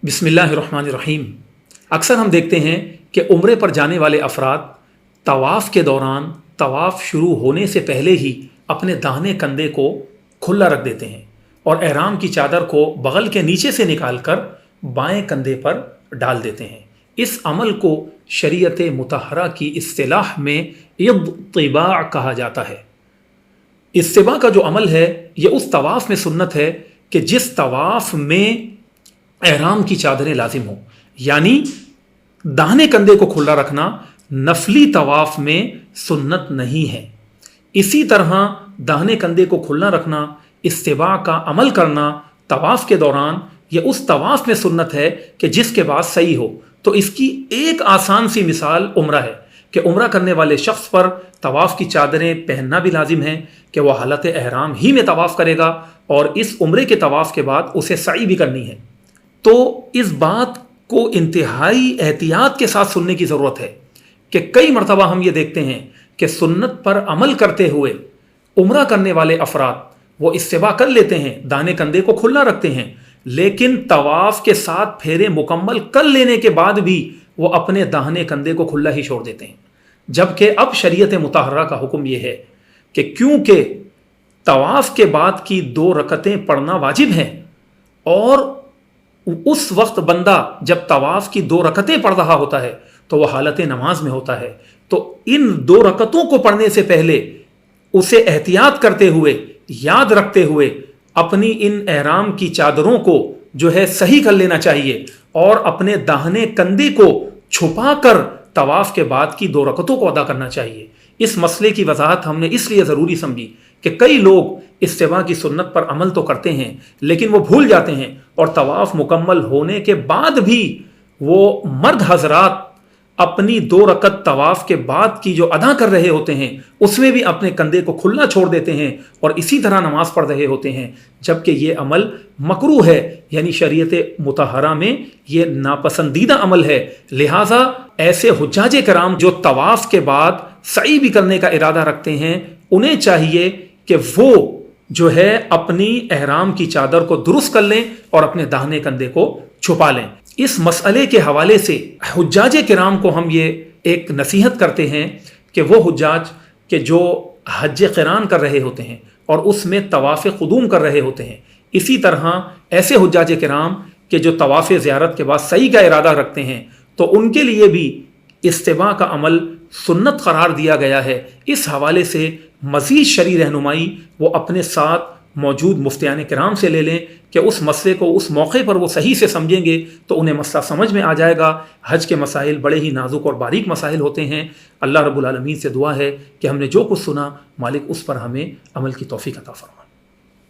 बिस्मिल्लाहिर्रहमानिर्रहीम। अक्सर हम देखते हैं कि उम्रे पर जाने वाले अफराद तवाफ़ के दौरान तवाफ़ शुरू होने से पहले ही अपने दाहिने कंधे को खुला रख देते हैं और एहराम की चादर को बगल के नीचे से निकालकर बाएं कंधे पर डाल देते हैं। इस अमल को शरीयत मुतहरा की इस्तिलाह में इत्तिबा कहा जाता है। इत्तिबा का जो अमल है ये उस तवाफ़ में सुन्नत है कि जिस तवाफ़ में एहराम की चादरें लाजिम हो, यानी दाहिने कंधे को खुला रखना नफली तवाफ़ में सुन्नत नहीं है। इसी तरह दाहिने कंधे को खुला रखना, इस्तिबा का अमल करना तवाफ़ के दौरान ये उस तवाफ़ में सुन्नत है कि जिसके बाद सही हो। तो इसकी एक आसान सी मिसाल उम्रा है कि उम्रा करने वाले शख्स पर तवाफ़ की चादरें पहनना भी लाजिम है कि वह हालत एहराम ही में तवाफ़ करेगा और इस उम्रे के तवाफ़ के बाद उसे सई भी करनी है। तो इस बात को इंतहाई एहतियात के साथ सुनने की ज़रूरत है कि कई मरतबा हम ये देखते हैं कि सुन्नत पर अमल करते हुए उम्रा करने वाले अफराद वो इस्तिबा कर लेते हैं, दाहिने कंधे को खुला रखते हैं, लेकिन तवाफ़ के साथ फेरे मुकम्मल कर लेने के बाद भी वो अपने दाहिने कंधे को खुला ही छोड़ देते हैं। जबकि अब शरीयत मुतहरा का हुक्म ये है कि क्योंकि तवाफ़ के बाद की 2 रकतें पढ़ना वाजिब हैं और उस वक्त बंदा जब तवाफ़ की 2 रकतें पढ़ रहा होता है तो वह हालत नमाज में होता है, तो इन 2 रकतों को पढ़ने से पहले उसे एहतियात करते हुए, याद रखते हुए अपनी इन एहराम की चादरों को जो है सही कर लेना चाहिए और अपने दाहिने कंधे को छुपाकर तवाफ़ के बाद की 2 रकतों को अदा करना चाहिए। इस मसले की वजाहत हमने इसलिए ज़रूरी समझी कि कई लोग इस्तिबा की सुन्नत पर अमल तो करते हैं लेकिन वो भूल जाते हैं और तवाफ़ मुकम्मल होने के बाद भी वो मर्द हजरात अपनी 2 रकत तवाफ़ के बाद की जो अदा कर रहे होते हैं उसमें भी अपने कंधे को खुला छोड़ देते हैं और इसी तरह नमाज पढ़ रहे होते हैं, जबकि ये अमल मकरूह है, यानी शरीयत मुतहरा में ये नापसंदीदा अमल है। लिहाजा ऐसे हुज्जाज कराम जो तवाफ़ के बाद सई भी करने का इरादा रखते हैं उन्हें चाहिए कि वो जो है अपनी एहराम की चादर को दुरुस्त कर लें और अपने दाहिने कंधे को छुपा लें। इस मसले के हवाले से हुज्जाज किराम को हम ये एक नसीहत करते हैं कि वो हुज्जाज के जो हज क़िरान कर रहे होते हैं और उसमें तवाफ़ क़ुदूम कर रहे होते हैं, इसी तरह ऐसे हुज्जाज किराम के जो तवाफ़ ज़ियारत के बाद सही का इरादा रखते हैं तो उनके लिए भी इस्तिबा का अमल सुन्नत करार दिया गया है। इस हवाले से मज़ीद शरई रहनुमाई वो अपने साथ मौजूद मुफ्तियान किराम से ले लें कि उस मसले को उस मौके पर वो सही से समझेंगे तो उन्हें मसला समझ में आ जाएगा। हज के मसाइल बड़े ही नाजुक और बारीक मसाइल होते हैं। अल्लाह रब्बुल आलमीन से दुआ है कि हमने जो कुछ सुना मालिक उस पर हमें अमल की तौफीक अता फरमाए।